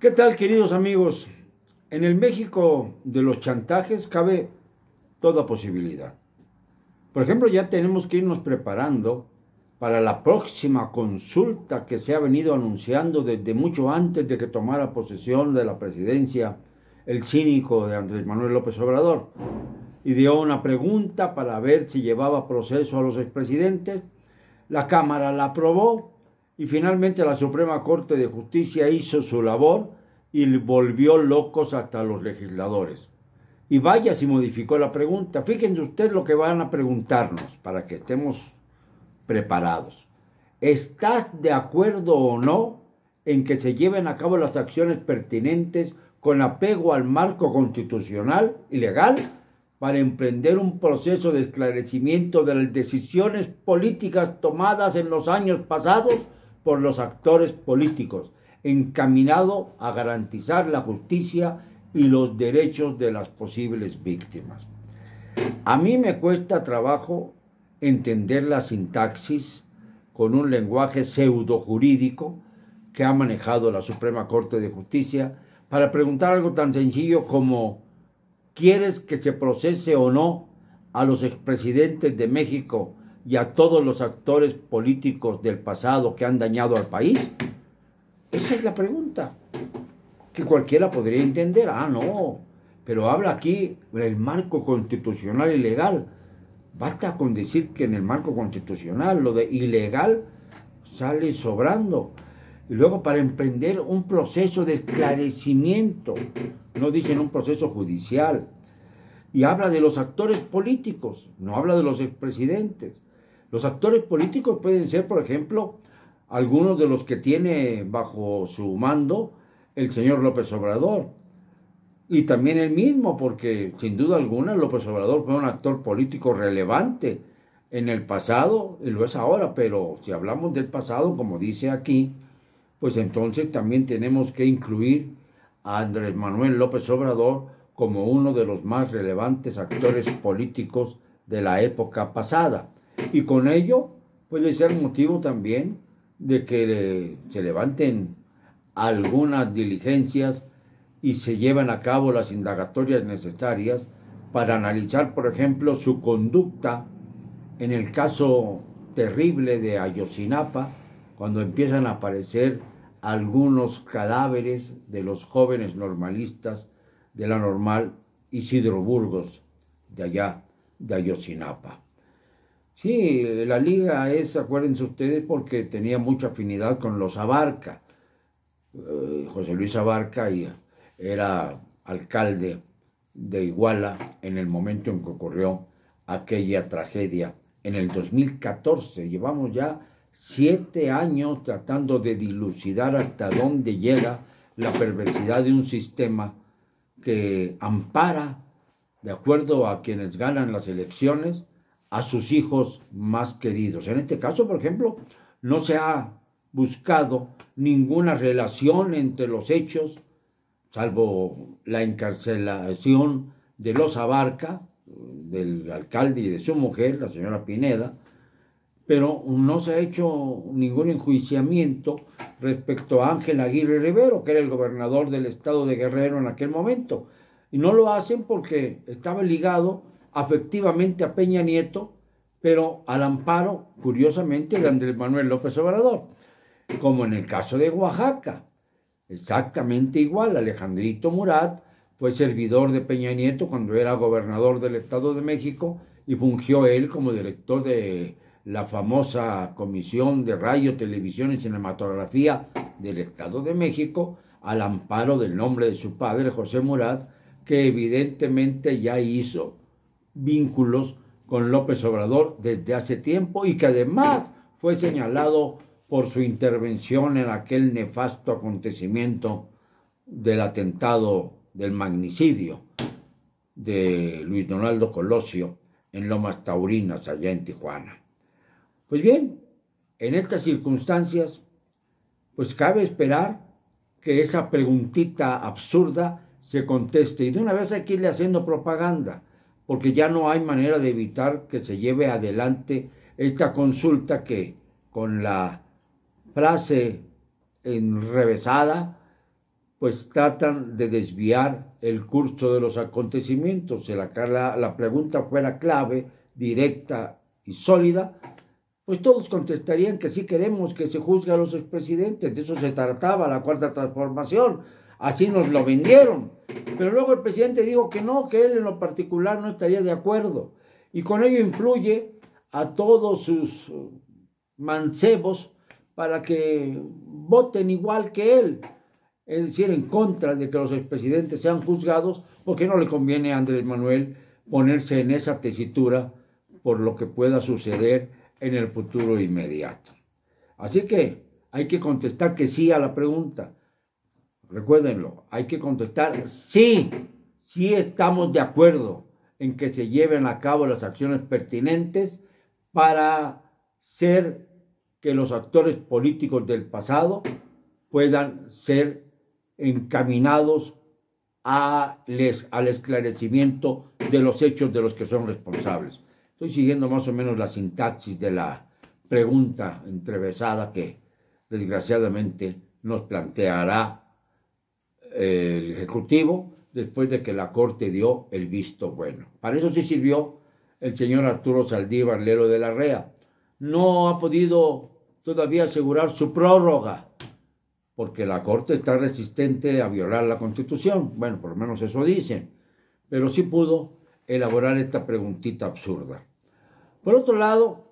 ¿Qué tal, queridos amigos? En el México de los chantajes cabe toda posibilidad. Por ejemplo, ya tenemos que irnos preparando para la próxima consulta que se ha venido anunciando desde mucho antes de que tomara posesión de la presidencia el cínico de Andrés Manuel López Obrador. Y dio una pregunta para ver si llevaba proceso a los expresidentes. La Cámara la aprobó y finalmente la Suprema Corte de Justicia hizo su labor y volvió locos hasta los legisladores. Y vaya si modificó la pregunta. Fíjense ustedes lo que van a preguntarnos para que estemos preparados. ¿Estás de acuerdo o no en que se lleven a cabo las acciones pertinentes con apego al marco constitucional y legal para emprender un proceso de esclarecimiento de las decisiones políticas tomadas en los años pasados por los actores políticos, encaminado a garantizar la justicia y los derechos de las posibles víctimas? A mí me cuesta trabajo entender la sintaxis con un lenguaje pseudojurídico que ha manejado la Suprema Corte de Justicia para preguntar algo tan sencillo como ¿quieres que se procese o no a los expresidentes de México y a todos los actores políticos del pasado que han dañado al país? Esa es la pregunta, que cualquiera podría entender. No, pero habla aquí del marco constitucional y legal. Basta con decir que en el marco constitucional lo de ilegal sale sobrando. Y luego para emprender un proceso de esclarecimiento, no dicen un proceso judicial. Y habla de los actores políticos, no habla de los expresidentes. Los actores políticos pueden ser, por ejemplo, algunos de los que tiene bajo su mando el señor López Obrador. Y también él mismo, porque sin duda alguna López Obrador fue un actor político relevante en el pasado y lo es ahora. Pero si hablamos del pasado, como dice aquí, pues entonces también tenemos que incluir a Andrés Manuel López Obrador como uno de los más relevantes actores políticos de la época pasada. Y con ello puede ser motivo también de que se levanten algunas diligencias y se lleven a cabo las indagatorias necesarias para analizar, por ejemplo, su conducta en el caso terrible de Ayotzinapa, cuando empiezan a aparecer algunos cadáveres de los jóvenes normalistas de la Normal Isidro Burgos, de allá, de Ayotzinapa. Sí, la liga es, acuérdense ustedes, porque tenía mucha afinidad con los Abarca. José Luis Abarca era alcalde de Iguala en el momento en que ocurrió aquella tragedia. En el 2014, llevamos ya 7 años tratando de dilucidar hasta dónde llega la perversidad de un sistema que ampara, de acuerdo a quienes ganan las elecciones, a sus hijos más queridos. En este caso, por ejemplo, no se ha buscado ninguna relación entre los hechos, salvo la encarcelación de los Abarca, del alcalde y de su mujer, la señora Pineda, pero no se ha hecho ningún enjuiciamiento respecto a Ángel Aguirre Rivero, que era el gobernador del estado de Guerrero en aquel momento. Y no lo hacen porque estaba ligado afectivamente a Peña Nieto, pero al amparo, curiosamente, de Andrés Manuel López Obrador. Como en el caso de Oaxaca, exactamente igual. Alejandrito Murat fue servidor de Peña Nieto cuando era gobernador del Estado de México y fungió él como director de la famosa Comisión de Radio, Televisión y Cinematografía del Estado de México, al amparo del nombre de su padre, José Murat, que evidentemente ya hizo vínculos con López Obrador desde hace tiempo y que además fue señalado por su intervención en aquel nefasto acontecimiento del atentado del magnicidio de Luis Donaldo Colosio en Lomas Taurinas, allá en Tijuana. Pues bien, en estas circunstancias, pues cabe esperar que esa preguntita absurda se conteste. Y de una vez hay que irle haciendo propaganda, porque ya no hay manera de evitar que se lleve adelante esta consulta que, con la frase enrevesada, pues tratan de desviar el curso de los acontecimientos. Si la pregunta fuera clave, directa y sólida, pues todos contestarían que sí queremos que se juzgue a los expresidentes. De eso se trataba la Cuarta Transformación. Así nos lo vendieron. Pero luego el presidente dijo que no, que él en lo particular no estaría de acuerdo. Y con ello influye a todos sus mancebos para que voten igual que él. Es decir, en contra de que los expresidentes sean juzgados, porque no le conviene a Andrés Manuel ponerse en esa tesitura por lo que pueda suceder en el futuro inmediato. Así que hay que contestar que sí a la pregunta. Recuérdenlo, hay que contestar sí, sí estamos de acuerdo en que se lleven a cabo las acciones pertinentes para ser que los actores políticos del pasado puedan ser encaminados al esclarecimiento de los hechos de los que son responsables. Estoy siguiendo más o menos la sintaxis de la pregunta entrevesada que desgraciadamente nos planteará el Ejecutivo después de que la Corte dio el visto bueno. Para eso sí sirvió el señor Arturo Saldívar Lelo de la Rea. No ha podido todavía asegurar su prórroga, porque la Corte está resistente a violar la Constitución. Bueno, por lo menos eso dicen. Pero sí pudo elaborar esta preguntita absurda. Por otro lado,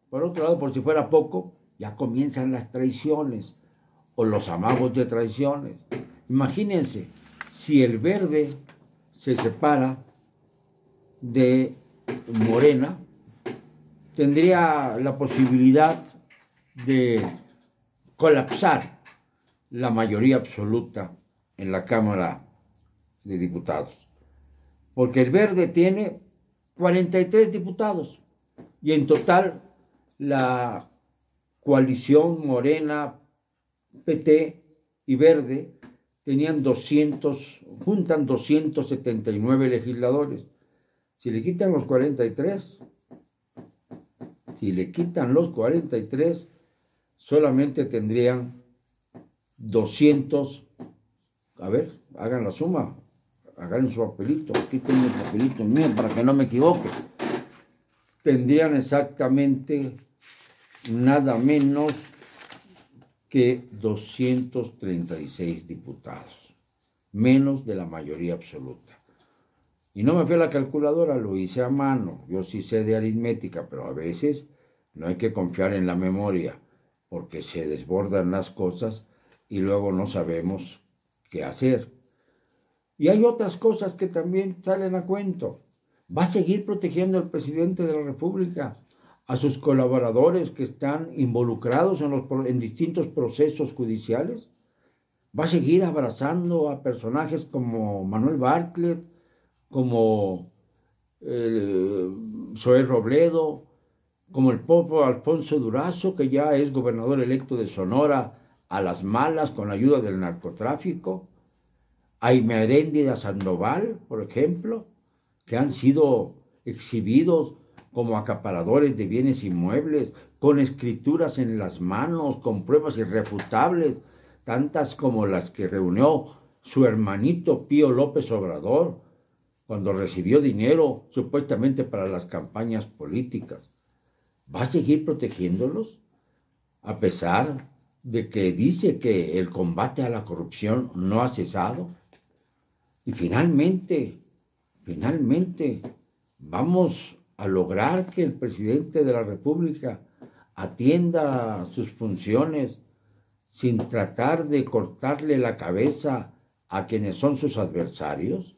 por si fuera poco, ya comienzan las traiciones o los amagos de traiciones. Imagínense, si el Verde se separa de Morena, tendría la posibilidad de colapsar la mayoría absoluta en la Cámara de Diputados. Porque el Verde tiene 43 diputados y en total la coalición Morena, PT y Verde juntan 279 legisladores. Si le quitan los 43, solamente tendrían 200, a ver, hagan la suma, agarren su papelito, aquí tengo el papelito mío para que no me equivoque. Tendrían exactamente nada menos que 236 diputados, menos de la mayoría absoluta. Y no me fui a la calculadora, lo hice a mano. Yo sí sé de aritmética, pero a veces no hay que confiar en la memoria, porque se desbordan las cosas y luego no sabemos qué hacer. Y hay otras cosas que también salen a cuento. ¿Va a seguir protegiendo el presidente de la República a sus colaboradores que están involucrados en distintos procesos judiciales? ¿Va a seguir abrazando a personajes como Manuel Bartlett, como Zoé Robledo, como el Popo Alfonso Durazo, que ya es gobernador electo de Sonora a las malas con la ayuda del narcotráfico? A Imeréndida Sandoval, por ejemplo, que han sido exhibidos como acaparadores de bienes inmuebles, con escrituras en las manos, con pruebas irrefutables, tantas como las que reunió su hermanito Pío López Obrador, cuando recibió dinero supuestamente para las campañas políticas. ¿Va a seguir protegiéndolos? A pesar de que dice que el combate a la corrupción no ha cesado. Y finalmente, vamos a lograr que el presidente de la República atienda sus funciones sin tratar de cortarle la cabeza a quienes son sus adversarios.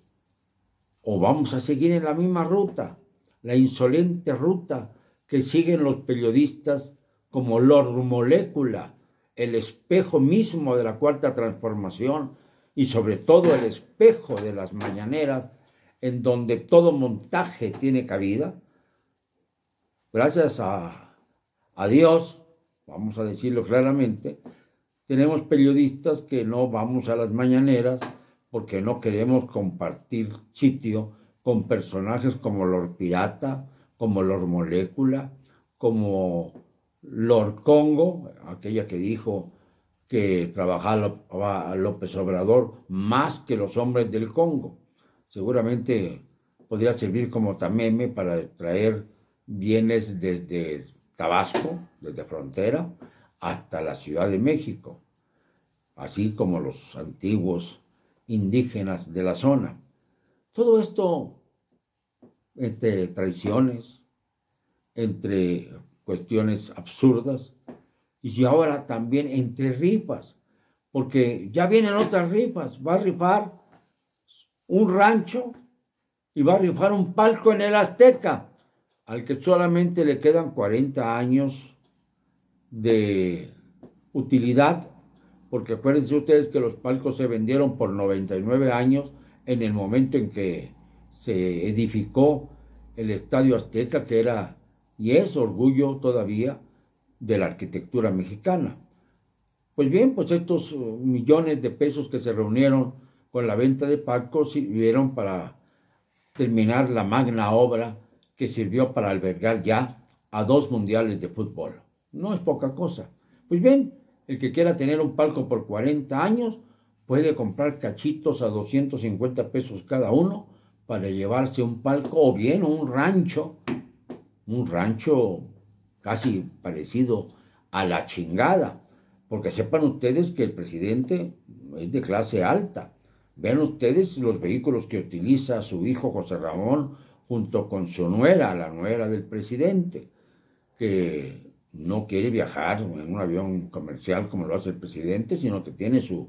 ¿O vamos a seguir en la misma ruta, la insolente ruta que siguen los periodistas como Lord Molécula, el espejo mismo de la Cuarta Transformación y sobre todo el espejo de las mañaneras, en donde todo montaje tiene cabida? Gracias a Dios, vamos a decirlo claramente, tenemos periodistas que no vamos a las mañaneras porque no queremos compartir sitio con personajes como Lord Pirata, como Lord Molécula, como Lord Congo, aquella que dijo que trabajaba López Obrador más que los hombres del Congo. Seguramente podría servir como tameme para traer bienes desde Tabasco, desde frontera, hasta la Ciudad de México, así como los antiguos indígenas de la zona. Todo esto entre traiciones, entre cuestiones absurdas, y ahora también entre rifas, porque ya vienen otras rifas. Va a rifar un rancho y va a rifar un palco en el Azteca, al que solamente le quedan 40 años de utilidad, porque acuérdense ustedes que los palcos se vendieron por 99 años en el momento en que se edificó el Estadio Azteca, que era y es orgullo todavía de la arquitectura mexicana. Pues bien, pues estos millones de pesos que se reunieron con la venta de palcos sirvieron para terminar la magna obra que sirvió para albergar ya a 2 mundiales de fútbol. No es poca cosa. Pues bien, el que quiera tener un palco por 40 años puede comprar cachitos a 250 pesos cada uno para llevarse un palco, o bien un rancho casi parecido a la chingada, porque sepan ustedes que el presidente es de clase alta. Vean ustedes los vehículos que utiliza su hijo José Ramón junto con su nuera, la nuera del presidente, que no quiere viajar en un avión comercial como lo hace el presidente, sino que tiene sus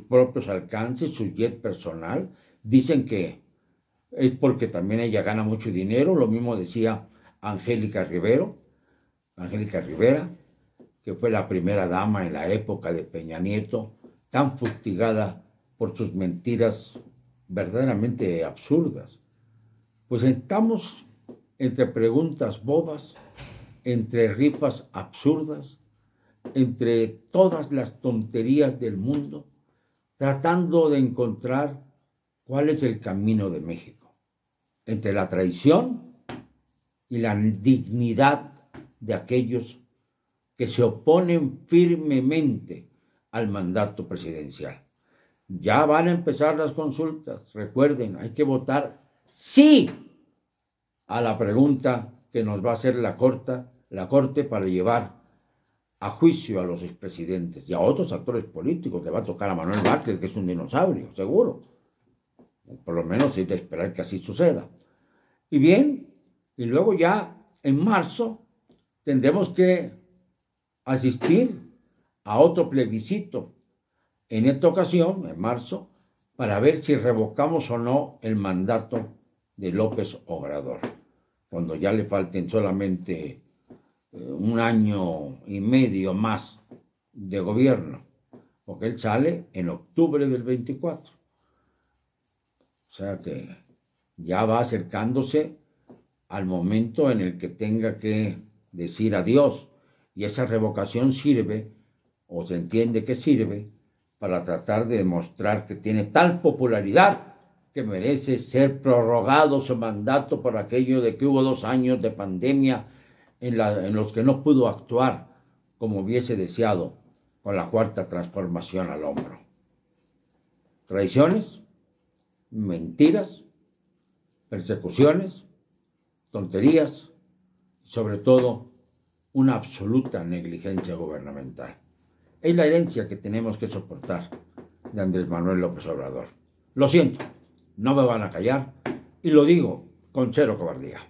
propios alcances, su jet personal. Dicen que es porque también ella gana mucho dinero. Lo mismo decía Angélica Rivera, que fue la primera dama en la época de Peña Nieto, tan fustigada por sus mentiras verdaderamente absurdas. Pues estamos entre preguntas bobas, entre rifas absurdas, entre todas las tonterías del mundo, tratando de encontrar cuál es el camino de México, entre la traición y la dignidad de aquellos que se oponen firmemente al mandato presidencial. Ya van a empezar las consultas. Recuerden, hay que votar sí a la pregunta que nos va a hacer la Corte para llevar a juicio a los expresidentes y a otros actores políticos. Le va a tocar a Manuel Bartlett, que es un dinosaurio, seguro. Por lo menos es de esperar que así suceda. Y bien, y luego ya en marzo tendremos que asistir a otro plebiscito, en esta ocasión, en marzo, para ver si revocamos o no el mandato de López Obrador, cuando ya le falten solamente 1 año y medio más de gobierno, porque él sale en octubre del 24. O sea que ya va acercándose al momento en el que tenga que decir adiós, y esa revocación sirve, o se entiende que sirve, para tratar de demostrar que tiene tal popularidad que merece ser prorrogado su mandato por aquello de que hubo 2 años de pandemia en los que no pudo actuar como hubiese deseado con la cuarta transformación al hombro. Traiciones, mentiras, persecuciones, tonterías y sobre todo una absoluta negligencia gubernamental. Es la herencia que tenemos que soportar de Andrés Manuel López Obrador. Lo siento, no me van a callar y lo digo con cero cobardía.